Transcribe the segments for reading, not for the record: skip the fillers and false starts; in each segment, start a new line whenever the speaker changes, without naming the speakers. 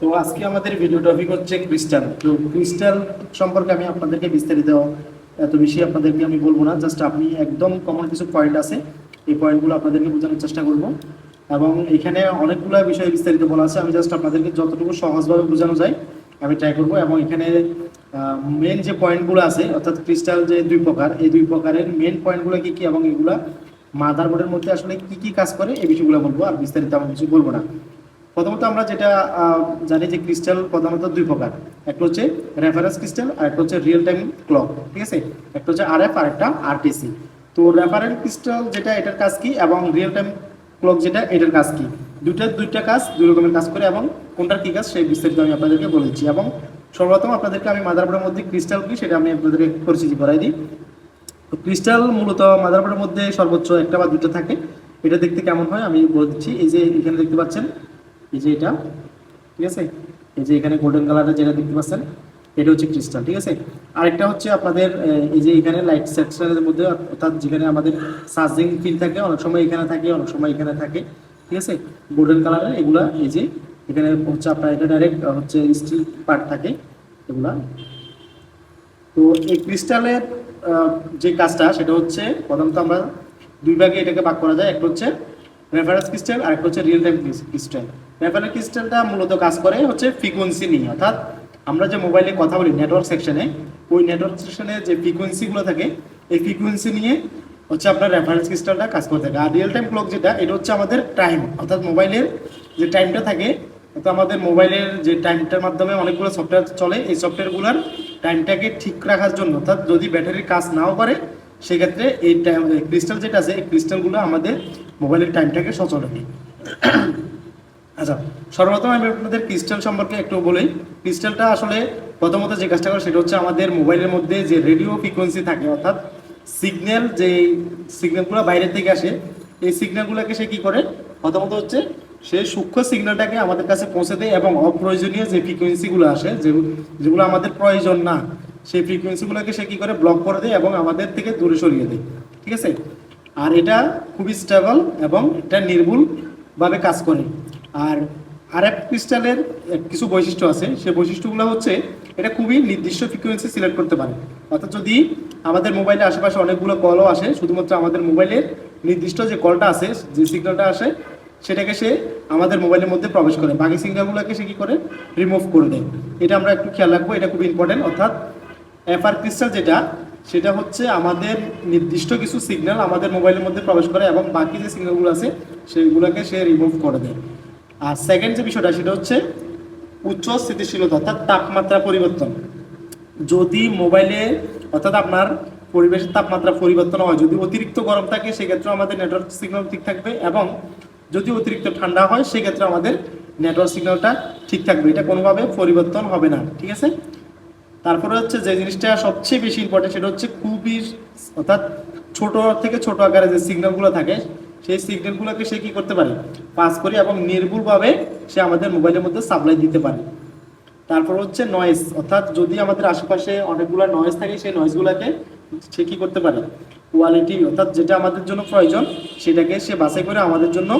তো আজকে আমাদের ভিডিও টপিক হচ্ছে ক্রিস্টাল। তো ক্রিস্টাল সম্পর্কে আমি আপনাদেরকে বিস্তারিত এত বেশি আপনাদেরকে আমি বলবো না, জাস্ট আপনি একদম কমন কিছু পয়েন্ট আছে, এই পয়েন্টগুলো আপনাদেরকে বোঝানোর চেষ্টা করব। এবং এখানে অনেকগুলো বিষয়ে বিস্তারিত বলা আছে, আমি জাস্ট আপনাদেরকে যতটুকু সহজভাবে বোঝানো যায় আমি ট্রাই করব। এবং এখানে মেন যে পয়েন্টগুলো আছে, অর্থাৎ ক্রিস্টাল যে দুই প্রকার, এই দুই প্রকারের মেন পয়েন্টগুলো কি কি এবং এগুলা মাদারবোর্ডের মধ্যে আসলে কি কি কাজ করে এই বিষয়গুলো বলবো, আর বিস্তারিত আমি কিছু বলবো না। প্রথমত আমরা যেটা জানি যে ক্রিস্টাল প্রধানত দুই প্রকার, একটা হচ্ছে রেফারেন্স ক্রিস্টাল আর একটা হচ্ছে রিয়েল টাইম ক্লক। ঠিক আছে, একটা হচ্ছে আরএফ আর একটা আরটিসি। তো রেফারেন্স ক্রিস্টাল যেটা, এটার কাজ কি, এবং রিয়েল টাইম ক্লক যেটা, এটার কাজ কি, দুইটা কাজ দুই রকমের কাজ করে, এবং কোনটার কি কাজ সেই বিস্তারিত আমি আপনাদেরকে বলেছি। এবং সর্বপ্রথম আপনাদেরকে আমি মাদারবোর্ডের মধ্যে ক্রিস্টাল কি সেটা আমি আপনাদেরকে পরিচিতি করাই দিই। তো ক্রিস্টাল মূলত মাদারবোর্ডের মধ্যে সর্বোচ্চ একটা বা দুটো থাকে। এটা দেখতে কেমন হয় আমি বলে দিচ্ছি। এই যে এখানে দেখতে পাচ্ছেন, এই যে এটা, ঠিক আছে, এই যে এখানে গোল্ডেন কালারের যেটা দেখতে পাচ্ছেন, এটা হচ্ছে ক্রিস্টাল। ঠিক আছে, আরেকটা হচ্ছে আপনাদের এই যে এখানে লাইট সেকশনের মধ্যে, অর্থাৎ যেখানে আমাদের চার্জিং পিন থাকে, অনেক সময় এখানে থাকে, অনেক সময় এখানে থাকে। ঠিক আছে, গোল্ডেন কালারের এগুলা, এই যে এখানে হচ্ছে আপনার এটা ডাইরেক্ট হচ্ছে স্টিল পার্ট থাকে এগুলা। তো এই ক্রিস্টালের যে কাজটা সেটা হচ্ছে প্রথমত আমরা দুই ভাগে এটাকে ভাগ করা যায়, একটা হচ্ছে রেফারেন্স ক্রিস্টাল আর একটা হচ্ছে রিয়েল টাইম ক্রিস্টাল। রেফারেন্স ক্রিস্টালটা মূলত কাজ করে হচ্ছে ফ্রিকোয়েন্সি নিয়ে, অর্থাৎ আমরা যে মোবাইলে কথা বলি নেটওয়ার্ক সেকশনে, ওই নেটওয়ার্ক সেকশনে যে ফ্রিকোয়েন্সিগুলো থাকে, এই ফ্রিকোয়েন্সি নিয়ে হচ্ছে আপনার রেফারেন্স ক্রিস্টালটা কাজ করে থাকে। আর রিয়েল টাইম ক্লক যেটা, এটা হচ্ছে আমাদের টাইম, অর্থাৎ মোবাইলের যে টাইমটা থাকে, তো আমাদের মোবাইলের যে টাইমটার মাধ্যমে অনেকগুলো সফটওয়্যার চলে, এই সফটওয়্যারগুলোর টাইমটাকে ঠিক রাখার জন্য, অর্থাৎ যদি ব্যাটারির কাজ নাও করে সেক্ষেত্রে এই ক্রিস্টাল যেটা আছে, এই ক্রিস্টালগুলো আমাদের মোবাইলের টাইমটাকে সচল রাখে। আচ্ছা, সর্বপ্রথম আমি আপনাদের ক্রিস্টাল সম্পর্কে একটু বলি। ক্রিস্টালটা আসলে প্রথমত যে কাজটা করে সেটা হচ্ছে আমাদের মোবাইলের মধ্যে যে রেডিও ফ্রিকোয়েন্সি থাকে, অর্থাৎ সিগন্যাল, যে সিগন্যালগুলো বাইরের থেকে আসে, এই সিগন্যালগুলোকে সে কী করে, প্রথমত হচ্ছে সে সূক্ষ্ম সিগন্যালটাকে আমাদের কাছে পৌঁছে দেয়, এবং অপ্রয়োজনীয় যে ফ্রিকোয়েন্সিগুলো আসে, যেগুলো আমাদের প্রয়োজন না, সেই ফ্রিকোয়েন্সিগুলোকে সে কী করে ব্লক করে দেয় এবং আমাদের থেকে দূরে সরিয়ে দেয়। ঠিক আছে, আর এটা খুবই স্টেবল এবং এটা নির্ভুলভাবে কাজ করে। আর আরএফ ক্রিস্টালের কিছু বৈশিষ্ট্য আছে, সেই বৈশিষ্ট্যগুলো হচ্ছে এটা খুবই নির্দিষ্ট ফ্রিকোয়েন্সি সিলেক্ট করতে পারে। অর্থাৎ যদি আমাদের মোবাইলের আশেপাশে অনেকগুলো কলও আসে, শুধুমাত্র আমাদের মোবাইলের নির্দিষ্ট যে কলটা আছে, যে সিগন্যালটা আসে, সেটাকে সে আমাদের মোবাইলের মধ্যে প্রবেশ করে, বাকি সিগন্যালগুলোকে সে কী করে রিমুভ করে দেয়। এটা আমরা একটু খেয়াল রাখবো, এটা খুব ইম্পর্টেন্ট। অর্থাৎ এফআর ক্রিস্টাল যেটা, সেটা হচ্ছে আমাদের নির্দিষ্ট কিছু সিগন্যাল আমাদের মোবাইলের মধ্যে প্রবেশ করে, এবং বাকি যে সিগন্যালগুলো আছে সেগুলোকে সে রিমুভ করে দেয়। আর সেকেন্ড যে বিষয়টা সেটা হচ্ছে উচ্চ স্থিতিশীলতা, অর্থাৎ তাপমাত্রা পরিবর্তন। যদি মোবাইলে, অর্থাৎ আপনার পরিবেশের তাপমাত্রা পরিবর্তন হয়, যদি অতিরিক্ত গরম থাকে সেক্ষেত্রে আমাদের নেটওয়ার্ক সিগন্যাল ঠিক থাকবে, এবং যদি অতিরিক্ত ঠান্ডা হয় সেক্ষেত্রে আমাদের নেটওয়ার্ক সিগন্যালটা ঠিক থাকবে, এটা কোনোভাবে পরিবর্তন হবে না। ঠিক আছে, তারপরে হচ্ছে যে জিনিসটা সবচেয়ে বেশি ইম্পর্টেন্ট সেটা হচ্ছে খুবই, অর্থাৎ ছোট থেকে ছোট আকারে যে সিগন্যালগুলো থাকে, সেই সিগন্যালগুলোকে সে কী করতে পারে, পাস করে এবং নির্ভুলভাবে সে আমাদের মোবাইলের মধ্যে সাপ্লাই দিতে পারে। তারপর হচ্ছে নয়েজ, অর্থাৎ যদি আমাদের আশেপাশে অনেকগুলো নয়েজ থাকে, সেই নয়েজগুলোকে সে কী করতে পারে, কোয়ালিটি, অর্থাৎ যেটা আমাদের জন্য প্রয়োজন সেটাকে সে বাছাই করে আমাদের জন্য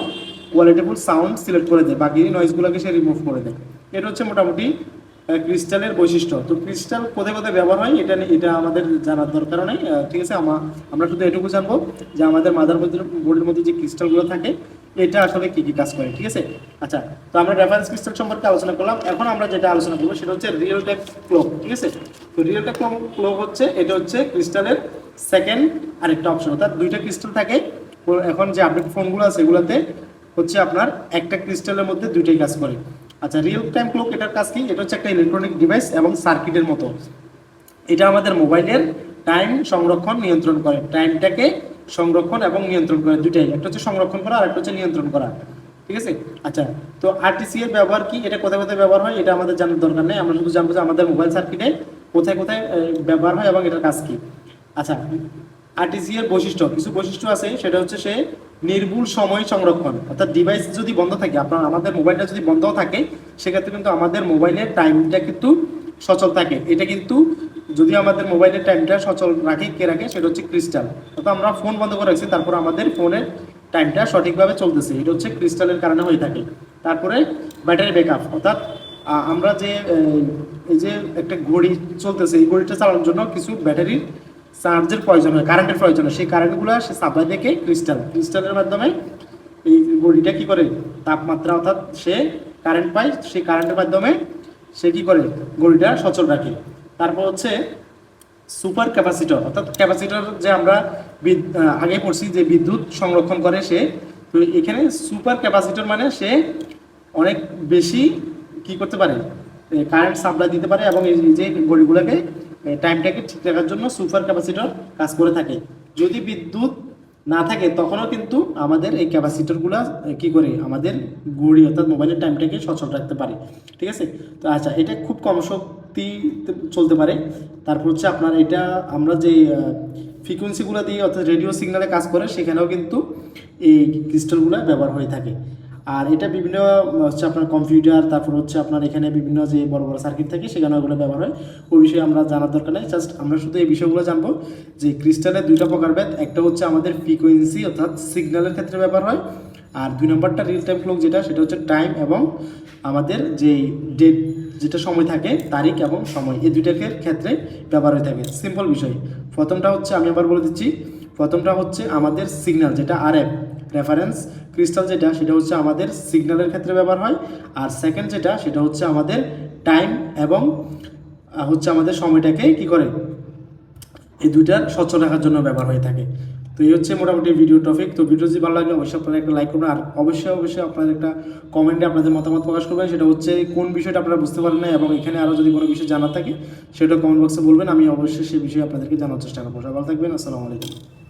কোয়ালিটিফুল সাউন্ড সিলেক্ট করে দেয়, বাকি নয়েজগুলোকে সে রিমুভ করে দেয়। এটা হচ্ছে মোটামুটি ক্রিস্টালের বৈশিষ্ট্য। তো ক্রিস্টাল কোথায় কোথায় ব্যবহার হয় এটা আমাদের জানার দরকার নেই। ঠিক আছে, আমরা শুধু এটুকু জানবো যে আমাদের বোর্ডের মধ্যে যে ক্রিস্টালগুলো থাকে এটা আসলে কি কি কাজ করে। ঠিক আছে, আচ্ছা, তো আমরা রেফারেন্স ক্রিস্টাল সম্পর্কে আলোচনা করলাম। এখন আমরা যেটা আলোচনা করবো সেটা হচ্ছে রিয়েল টাইম ক্লক। ঠিক আছে, তো রিয়েল টাইম ক্লক হচ্ছে, এটা হচ্ছে ক্রিস্টালের সেকেন্ড আরেকটা অপশন, অর্থাৎ দুইটা ক্রিস্টাল থাকে। এখন যে আপডেট ফোনগুলো আছে এগুলোতে হচ্ছে আপনার একটা ক্রিস্টালের মধ্যে দুইটাই কাজ করে। আচ্ছা, রিয়েল টাইম ক্লক এটার কাজ কি, এটা হচ্ছে একটা ইলেকট্রনিক ডিভাইস এবং সার্কিটের মতো। এটা আমাদের মোবাইলের টাইম সংরক্ষণ নিয়ন্ত্রণ করে, টাইমটাকে সংরক্ষণ এবং নিয়ন্ত্রণ করে, দুইটাই, একটা হচ্ছে সংরক্ষণ করা আর একটা হচ্ছে নিয়ন্ত্রণ করা। ঠিক আছে, আচ্ছা, তো আরটিসি এর ব্যবহার কি, এটা কোথায় কোথায় ব্যবহার হয় এটা আমাদের জানার দরকার নেই, আমরা শুধু জানবো যে আমাদের মোবাইল সার্কিটে কোথায় কোথায় ব্যবহার হয় এবং এটার কাজ কি। আচ্ছা, আরটিসি এর বৈশিষ্ট্য, কিছু বৈশিষ্ট্য আছে, সেটা হচ্ছে সে নির্ভুল সময় সংরক্ষণ, অর্থাৎ ডিভাইস যদি বন্ধ থাকে, আমাদের মোবাইলটা যদি বন্ধ থাকে সেক্ষেত্রে কিন্তু আমাদের মোবাইলের টাইমটা কিন্তু সচল থাকে। এটা কিন্তু যদি আমাদের মোবাইলের টাইমটা সচল রাখে, কে রাখে, সেটা হচ্ছে ক্রিস্টাল। অর্থাৎ আমরা ফোন বন্ধ করে রাখছি, তারপর আমাদের ফোনের টাইমটা সঠিকভাবে চলতেছে, এটা হচ্ছে ক্রিস্টালের কারণে হয়ে থাকে। তারপরে ব্যাটারি ব্যাকআপ, অর্থাৎ আমরা যে এই যে একটা ঘড়ি চলতেছে, এই ঘড়িটা চালানোর জন্য কিছু ব্যাটারির চার্জের প্রয়োজন হয়, কারেন্টের প্রয়োজন হয়। সেই কারেন্টগুলো সে সাপ্লাই থেকে ক্রিস্টালের মাধ্যমে এই ঘড়িটা কি করে, তাপমাত্রা অর্থাৎ সে কারেন্ট পায়, সেই কারেন্টের মাধ্যমে সে কি করে ঘড়িটা সচল রাখে। তারপর হচ্ছে সুপার ক্যাপাসিটর, অর্থাৎ ক্যাপাসিটর যে আমরা আগে পড়ছি যে বিদ্যুৎ সংরক্ষণ করে সে, তো এখানে সুপার ক্যাপাসিটর মানে সে অনেক বেশি কি করতে পারে, কারেন্ট সাপ্লাই দিতে পারে এবং এই যে ঘড়িগুলোকে টাইমটাকে ঠিক রাখার জন্য সুপার ক্যাপাসিটর কাজ করে থাকে। যদি বিদ্যুৎ না থাকে তখনও কিন্তু আমাদের এই ক্যাপাসিটরগুলো কি করে আমাদের ঘড়ি অর্থাৎ মোবাইলের টাইমটাকে সচল রাখতে পারে। ঠিক আছে, তো আচ্ছা এটা খুব কম শক্তি চলতে পারে। তারপর হচ্ছে আপনার এটা আমরা যে ফ্রিকোয়েন্সিগুলো দিয়ে অর্থাৎ রেডিও সিগন্যালে কাজ করে সেখানেও কিন্তু এই ক্রিস্টালগুলো ব্যবহার হয়ে থাকে। আর এটা বিভিন্ন হচ্ছে আপনার কম্পিউটার, তারপর হচ্ছে আপনার এখানে বিভিন্ন যে বড় বড় সার্কিট থাকে সেখানে ওগুলো ব্যবহার হয়। ওই বিষয়ে আমরা জানার দরকার নেই, জাস্ট আমরা শুধু এই বিষয়গুলো জানবো যে ক্রিস্টালের দুইটা প্রকারভেদ, একটা হচ্ছে আমাদের ফ্রিকোয়েন্সি অর্থাৎ সিগন্যালের ক্ষেত্রে ব্যবহার হয়, আর দুই নম্বরটা রিয়েল টাইম ক্লক যেটা, সেটা হচ্ছে টাইম এবং আমাদের যে ডেট যেটা সময় থাকে, তারিখ এবং সময়, এই দুইটার ক্ষেত্রে ব্যবহার হয়ে থাকে। সিম্পল বিষয়। প্রথমটা হচ্ছে আমি আবার বলে দিচ্ছি, প্রথমটা হচ্ছে আমাদের সিগন্যাল যেটা আরএফ রেফারেন্স ক্রিস্টাল যেটা, সেটা হচ্ছে আমাদের সিগন্যালের ক্ষেত্রে ব্যবহার হয়। আর সেকেন্ড যেটা, সেটা হচ্ছে আমাদের টাইম এবং হচ্ছে আমাদের সময়টাকে কি করে এই দুইটার সচল রাখার জন্য ব্যবহার হয়ে থাকে। তো এই হচ্ছে মোটামুটি ভিডিও টপিক। তো ভিডিও যদি ভালো লাগে অবশ্যই আপনারা একটা লাইক করবেন, আর অবশ্যই আপনাদের একটা কমেন্টে আপনাদের মতামত প্রকাশ করবেন, সেটা হচ্ছে কোন বিষয়টা আপনারা বুঝতে পারেন না এবং এখানে আরও যদি কোনো বিষয় জানা থাকে সেটা কমেন্ট বক্সে বলবেন, আমি অবশ্যই সেই বিষয়ে আপনাদেরকে জানার চেষ্টা করবো। সবাই ভালো থাকবেন, আসসালামু আলাইকুম।